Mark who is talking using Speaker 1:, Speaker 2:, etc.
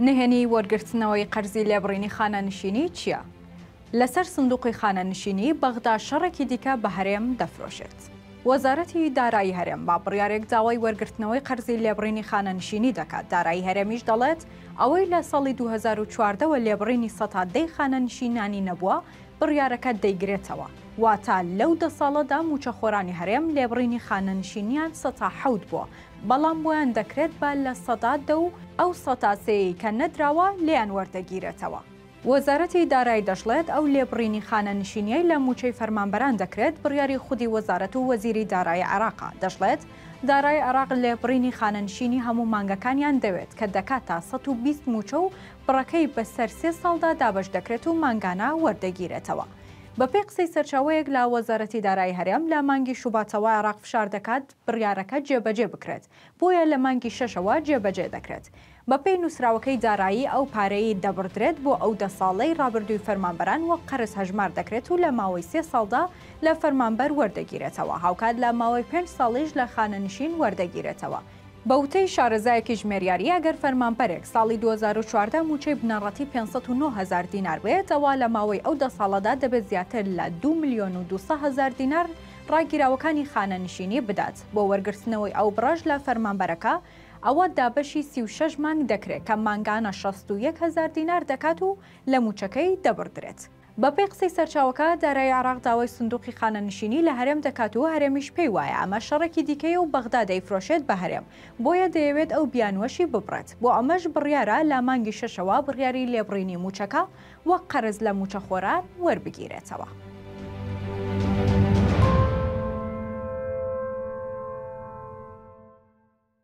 Speaker 1: نهێنی وەرگرتنەوەی قەرزی لێبڕینی خانەنشینی چییە؟ لەسەر سندوقی خانەنشینی بەغدا شەڕێکی دیکە بە هەرێم دەفرۆشێت. وەزارەتی دارایی هەرێم با بڕیارێک داوای وەرگرتنەوەی قەرزی لێبڕینی خانەنشینی دەکات. دارایی هەرێمیش دەڵێت ئەوەی لە ساڵی 2014ەوە لێبڕینی سەتادەی خانەنشینانی نەبووە بڕیارەکە دەیگرێتەوە. واتە لەو 10 ساڵەدا موچەخۆرانی هەرێم لێبڕینی خانەنشینیان 107 بووە، بەڵام بۆیان دەکرێت بە لە 110 و ئەو 103ی کە نەدراوە لێیان وەردەگیرێتەوە. وەزارەتی دارایی دەشڵێت ئەو لێبڕینی خانەنشینیەی لە موچەی فەرمانبەران دەکرێت بڕیاری خودی وەزارەت و وەزیری دارایی عێراقا. دەشڵێت دارایی عێراق لێبڕینی خانەنشینی هەموو مانگەکانیان دەوێت کە دەکاتە 120 موچە و بڕەکەی بەسەر 3 ساڵدا دابەش دەکرێت و مانگانە وەردەگیرێتەوە. بەپێی قسەی سەرچاوەیەک لە وەزارەتی دارایی هەرێم لە مانگی شوباتەوە عێراق فشار دەکات بڕیارەکە جێبەجێ بکرێت، بۆیە لە مانگی 6ەوە جێبەجێ دەکرێت. بەپێی نووسراوەکەی دارایی ئەو پارەی دەبڕدرێت بۆ ئەو 10 ساڵەی ڕابردووی فەرمانبەران وەک قەرز هەژمار دەکرێت و لە ماوەی 3 ساڵدا لە فەرمانبەر وەردەگیرێتەوە، هاوکات لە ماوەی 5 ساڵیش لە خانەنشین وەردەگیرێتەوە. بەوتەی شارەزایەکی ژمێریاری ئەگەر فەرمانبەرێک ساڵی 2014 موچەی بنەڕەتی 509,000 دینار بێت، ئەوە لە ماوەی ئەو 10 ساڵەدا دەبێت زیاتر لە 2,200,000 دینار ڕاگیراوەکانی خانەنشینی بدات. بۆ وەرگرتنەوەی ئەو بڕەش لە فەرمانبەرەکە ئەوە دابەشی 36 مانگ دەکرێت کە مانگانە 61,000 دینار دەکات و لە موچەکەی دەبڕدرێت. بەپێی قسەی سەرچاوەکە دارایی عێراق داوای سندوقی خانەنشینی لە هەرێم دەکات و هەرێمیش پێی وایە ئەمە شەڕێکی دیکەیە و بەغدا دەیفرۆشێت بە هەرێم، بۆیە دەیەوێت ئەو بیانوەشی ببڕێت. بۆ ئەمەش بڕیارە لە مانگی 6ەوە بڕیاری لێبڕینی موچەکە وەک قەرز لە موچەخۆران وەربگیرێتەوە.